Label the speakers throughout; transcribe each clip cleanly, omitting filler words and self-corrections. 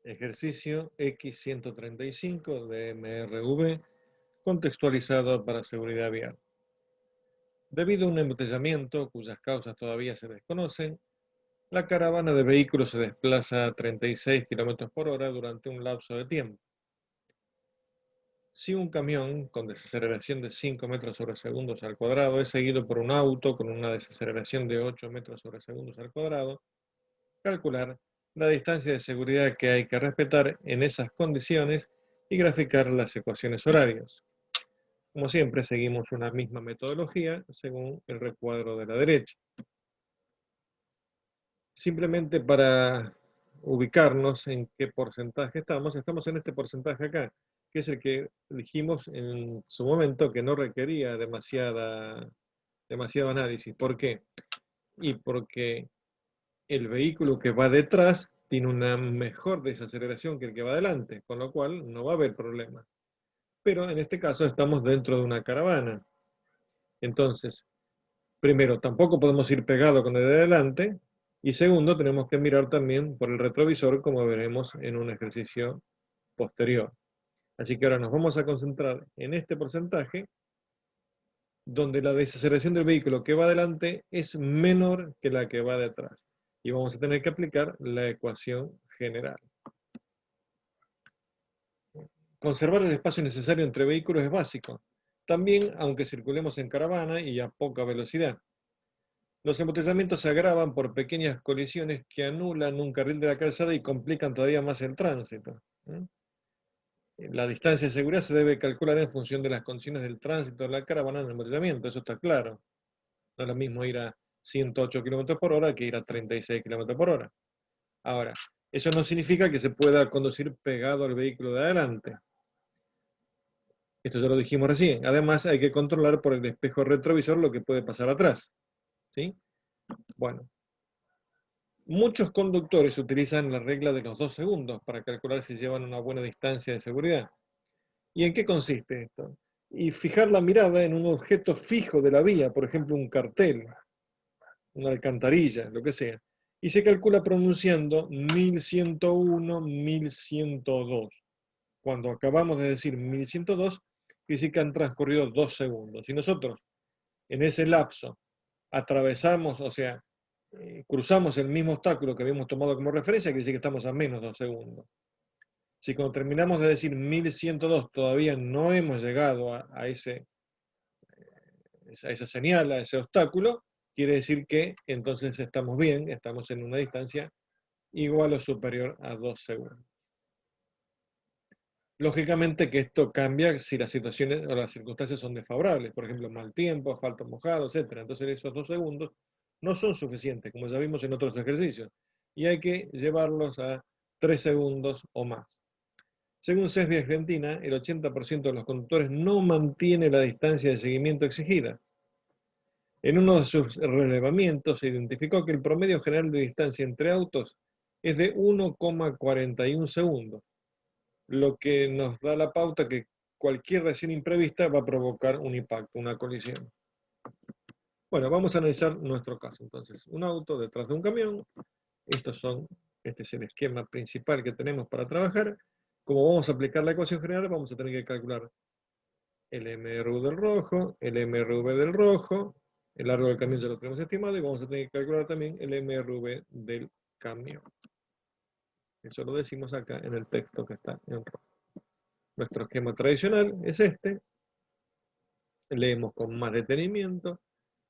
Speaker 1: Ejercicio X135 de MRV, contextualizado para seguridad vial. Debido a un embotellamiento cuyas causas todavía se desconocen, la caravana de vehículos se desplaza a 36 km por hora durante un lapso de tiempo. Si un camión con desaceleración de 5 metros sobre segundos al cuadrado es seguido por un auto con una desaceleración de 8 metros sobre segundos al cuadrado, calcular la distancia de seguridad que hay que respetar en esas condiciones y graficar las ecuaciones horarias. Como siempre, seguimos una misma metodología según el recuadro de la derecha. Simplemente para ubicarnos en qué porcentaje estamos en este porcentaje acá, que es el que dijimos en su momento que no requería demasiado análisis. ¿Por qué? Y porque el vehículo que va detrás tiene una mejor desaceleración que el que va adelante, con lo cual no va a haber problema. Pero en este caso estamos dentro de una caravana. Entonces, primero, tampoco podemos ir pegado con el de adelante, y segundo, tenemos que mirar también por el retrovisor, como veremos en un ejercicio posterior. Así que ahora nos vamos a concentrar en este porcentaje, donde la desaceleración del vehículo que va adelante es menor que la que va detrás. Y vamos a tener que aplicar la ecuación general. Conservar el espacio necesario entre vehículos es básico, también aunque circulemos en caravana y a poca velocidad. Los embotellamientos se agravan por pequeñas colisiones que anulan un carril de la calzada y complican todavía más el tránsito. La distancia de seguridad se debe calcular en función de las condiciones del tránsito de la caravana en el embotellamiento, eso está claro. No es lo mismo ir a 108 km por hora que ir a 36 km por hora. Ahora, eso no significa que se pueda conducir pegado al vehículo de adelante. Esto ya lo dijimos recién. Además, hay que controlar por el espejo retrovisor lo que puede pasar atrás. ¿Sí? Bueno, muchos conductores utilizan la regla de los 2 segundos para calcular si llevan una buena distancia de seguridad. ¿Y en qué consiste esto? Y fijar la mirada en un objeto fijo de la vía, por ejemplo, un cartel, una alcantarilla, lo que sea. Y se calcula pronunciando 1101, 1102. Cuando acabamos de decir 1102, quiere decir que han transcurrido 2 segundos. Y nosotros, en ese lapso, atravesamos, o sea, cruzamos el mismo obstáculo que habíamos tomado como referencia, quiere decir que estamos a menos 2 segundos. Si cuando terminamos de decir 1102 todavía no hemos llegado a esa señal, a ese obstáculo, quiere decir que entonces estamos bien, estamos en una distancia igual o superior a 2 segundos. Lógicamente que esto cambia si las situaciones o las circunstancias son desfavorables, por ejemplo, mal tiempo, asfalto mojado, etc. Entonces esos 2 segundos no son suficientes, como ya vimos en otros ejercicios, y hay que llevarlos a 3 segundos o más. Según CESBI Argentina, el 80% de los conductores no mantiene la distancia de seguimiento exigida. En uno de sus relevamientos se identificó que el promedio general de distancia entre autos es de 1,41 segundos, lo que nos da la pauta que cualquier reacción imprevista va a provocar un impacto, una colisión. Bueno, vamos a analizar nuestro caso. Entonces, un auto detrás de un camión. Este es el esquema principal que tenemos para trabajar. Como vamos a aplicar la ecuación general, vamos a tener que calcular el MRU del rojo, el MRV del rojo, el largo del camión ya lo tenemos estimado, y vamos a tener que calcular también el MRV del camión. Eso lo decimos acá en el texto que está en rojo. Nuestro esquema tradicional es este. Leemos con más detenimiento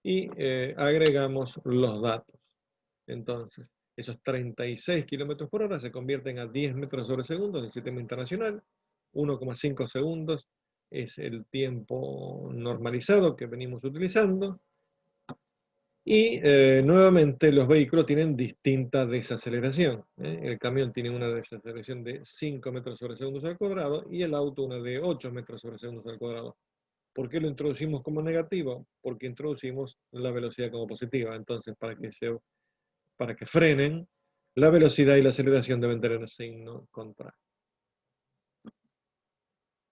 Speaker 1: y agregamos los datos. Entonces, esos 36 km por hora se convierten a 10 metros sobre segundo del sistema internacional. 1,5 segundos es el tiempo normalizado que venimos utilizando. Y nuevamente los vehículos tienen distinta desaceleración. El camión tiene una desaceleración de 5 metros sobre segundos al cuadrado y el auto una de 8 metros sobre segundos al cuadrado. ¿Por qué lo introducimos como negativo? Porque introducimos la velocidad como positiva. Entonces, para que frenen, la velocidad y la aceleración deben tener signo contrario.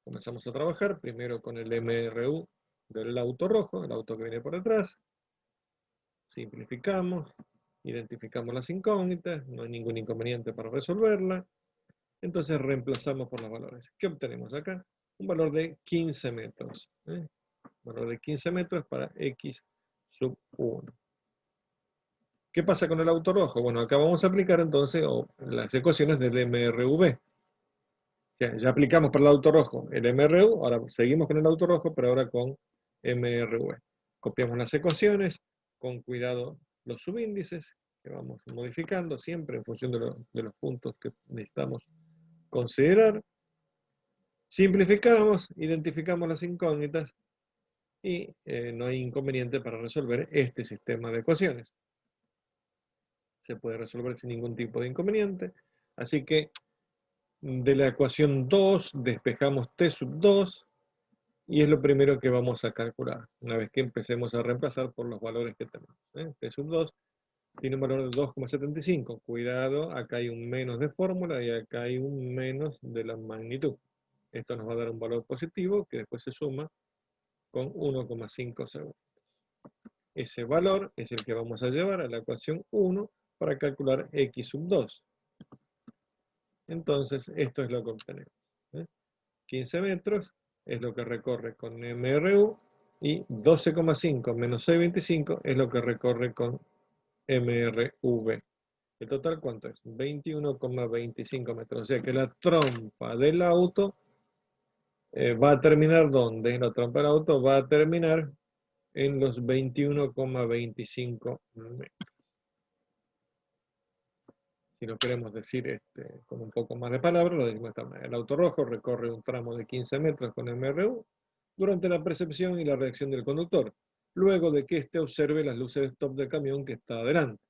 Speaker 1: Comenzamos a trabajar primero con el MRU del auto rojo, el auto que viene por detrás. Simplificamos, identificamos las incógnitas, no hay ningún inconveniente para resolverla. Entonces reemplazamos por los valores. ¿Qué obtenemos acá? Un valor de 15 metros. Valor de 15 metros para x sub 1. ¿Qué pasa con el auto rojo? Bueno, acá vamos a aplicar entonces las ecuaciones del MRV. Ya aplicamos para el auto rojo el MRU, ahora seguimos con el auto rojo, pero ahora con MRV. Copiamos las ecuaciones, con cuidado los subíndices, que vamos modificando siempre en función de los puntos que necesitamos considerar. Simplificamos, identificamos las incógnitas y no hay inconveniente para resolver este sistema de ecuaciones. Se puede resolver sin ningún tipo de inconveniente. Así que de la ecuación 2 despejamos t sub 2 y es lo primero que vamos a calcular una vez que empecemos a reemplazar por los valores que tenemos. T sub 2 tiene un valor de 2,75. Cuidado, acá hay un menos de fórmula y acá hay un menos de la magnitud. Esto nos va a dar un valor positivo que después se suma con 1,5 segundos. Ese valor es el que vamos a llevar a la ecuación 1 para calcular x sub 2. Entonces, esto es lo que obtenemos. 15 metros es lo que recorre con MRU y 12,5 menos 6,25 es lo que recorre con MRV. ¿El total cuánto es? 21,25 metros. O sea que la trompa del auto va a terminar ¿dónde? La trompa del auto va a terminar en los 21,25 metros. Si lo queremos decir con un poco más de palabras, lo decimos de esta manera. El auto rojo recorre un tramo de 15 metros con MRU durante la percepción y la reacción del conductor, luego de que éste observe las luces de stop del camión que está adelante.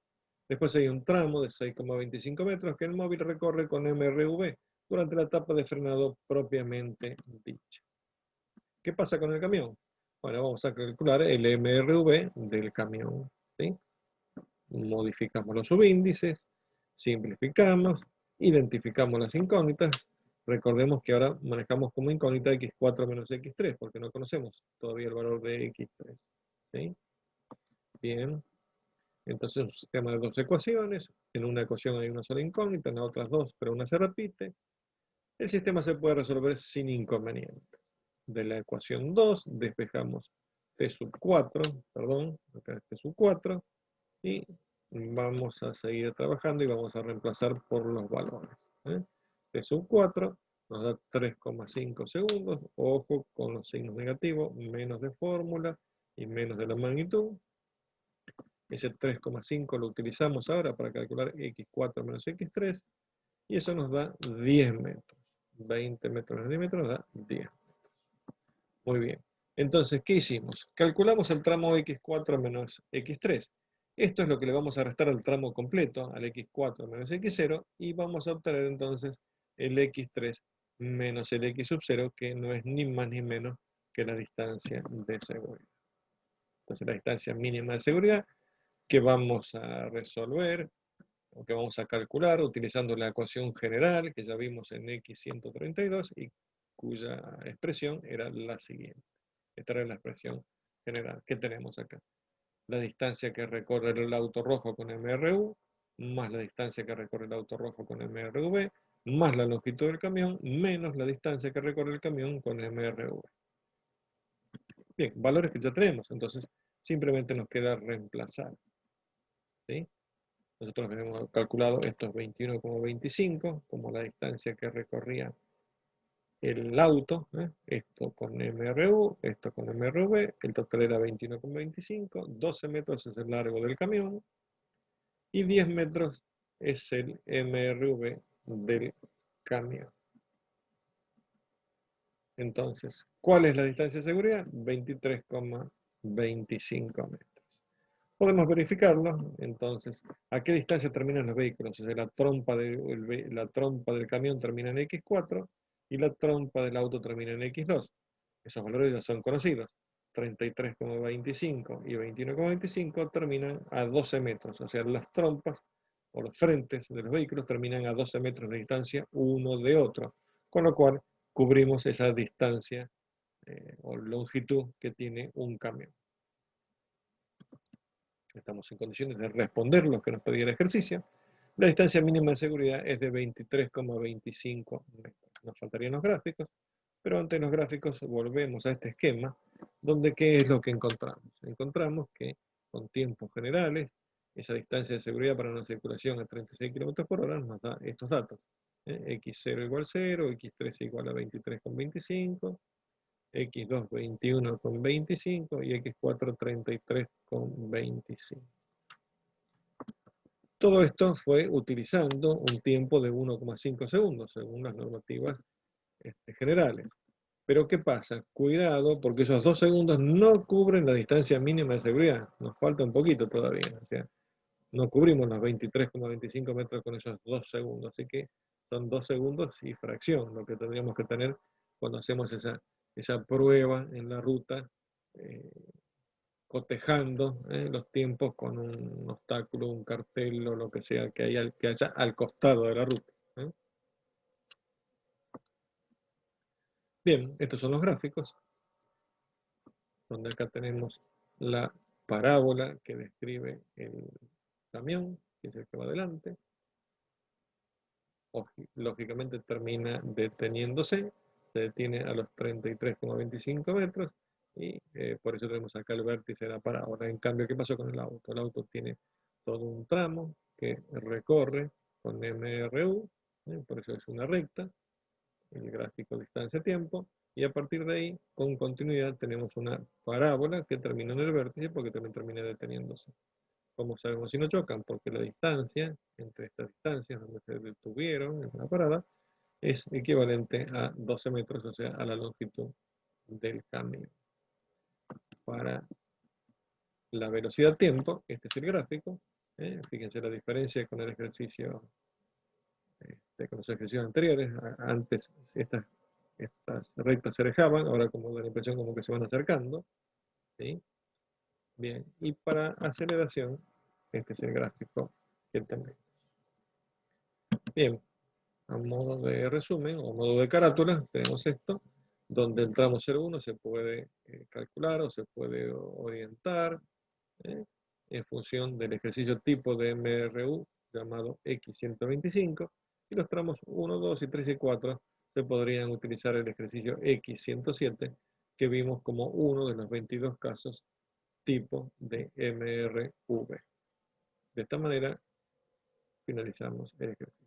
Speaker 1: Después hay un tramo de 6,25 metros que el móvil recorre con MRV durante la etapa de frenado propiamente dicha. ¿Qué pasa con el camión? Bueno, vamos a calcular el MRV del camión. ¿Sí? Modificamos los subíndices, simplificamos, identificamos las incógnitas. Recordemos que ahora manejamos como incógnita x4 menos x3, porque no conocemos todavía el valor de x3. ¿Sí? Bien. Entonces un sistema de dos ecuaciones. En una ecuación hay una sola incógnita, en las otras dos, pero una se repite. El sistema se puede resolver sin inconveniente. De la ecuación 2 despejamos t sub 4, perdón, acá es t sub 4, y vamos a seguir trabajando y vamos a reemplazar por los valores. T sub 4 nos da 3,5 segundos. Ojo con los signos negativos, menos de fórmula y menos de la magnitud. Ese 3,5 lo utilizamos ahora para calcular x4 menos x3 y eso nos da 10 metros. 20 metros menos 10 metros nos da 10. Muy bien. Entonces, ¿qué hicimos? Calculamos el tramo x4 menos x3. Esto es lo que le vamos a restar al tramo completo, al x4 menos x0, y vamos a obtener entonces el x3 menos el x sub 0, que no es ni más ni menos que la distancia de seguridad. Entonces, la distancia mínima de seguridad que vamos a resolver, o que vamos a calcular utilizando la ecuación general que ya vimos en x132 y cuya expresión era la siguiente. Esta era la expresión general. ¿Qué tenemos acá? La distancia que recorre el auto rojo con MRU, más la distancia que recorre el auto rojo con MRV, más la longitud del camión, menos la distancia que recorre el camión con MRV. Bien, valores que ya tenemos, entonces simplemente nos queda reemplazar. ¿Sí? Nosotros hemos calculado estos 21,25 como la distancia que recorría el auto, esto con MRU, esto con MRV, el total era 21,25, 12 metros es el largo del camión y 10 metros es el MRV del camión. Entonces, ¿cuál es la distancia de seguridad? 23,25 metros. Podemos verificarlo, entonces, ¿a qué distancia terminan los vehículos? O sea, la trompa del camión termina en X4 y la trompa del auto termina en X2. Esos valores ya son conocidos. 33,25 y 21,25 terminan a 12 metros. O sea, las trompas o los frentes de los vehículos terminan a 12 metros de distancia uno de otro. Con lo cual, cubrimos esa distancia o longitud que tiene un camión. Estamos en condiciones de responder lo que nos pedía el ejercicio. La distancia mínima de seguridad es de 23,25 metros. Nos faltarían los gráficos, pero antes de los gráficos volvemos a este esquema, donde ¿qué es lo que encontramos? Encontramos que con tiempos generales, esa distancia de seguridad para una circulación a 36 km por hora nos da estos datos. X0 igual 0, X3 igual a 23,25, X2 21,25 y X4 33,25. Todo esto fue utilizando un tiempo de 1,5 segundos, según las normativas generales. Pero ¿qué pasa? Cuidado, porque esos 2 segundos no cubren la distancia mínima de seguridad. Nos falta un poquito todavía. O sea, no cubrimos los 23,25 metros con esos 2 segundos. Así que son 2 segundos y fracción lo que tendríamos que tener cuando hacemos esa prueba en la ruta, eh, cotejando los tiempos con un obstáculo, un cartel o lo que sea que haya al costado de la ruta. Bien, estos son los gráficos, donde acá tenemos la parábola que describe el camión, que es el que va adelante. Lógicamente termina deteniéndose, se detiene a los 33,25 metros y por eso tenemos acá el vértice de la parábola. En cambio, ¿qué pasó con el auto? El auto tiene todo un tramo que recorre con MRU, por eso es una recta, el gráfico distancia-tiempo, y a partir de ahí, con continuidad, tenemos una parábola que termina en el vértice porque también termina deteniéndose. ¿Cómo sabemos si no chocan? Porque la distancia entre estas distancias donde se detuvieron en la parada es equivalente a 12 metros, o sea, a la longitud del cambio. Para la velocidad-tiempo, este es el gráfico. Fíjense la diferencia con el ejercicio, con los ejercicios anteriores. Antes estas rectas se alejaban, ahora como da la impresión como que se van acercando. ¿Sí? Bien, y para aceleración, este es el gráfico que tenemos. Bien, a modo de resumen o modo de carátula, tenemos esto, donde el tramo 0,1 se puede calcular o se puede orientar en función del ejercicio tipo de MRU llamado X125, y los tramos 1, 2 y 3 y 4 se podrían utilizar el ejercicio X107 que vimos como uno de los 22 casos tipo de MRV. De esta manera finalizamos el ejercicio.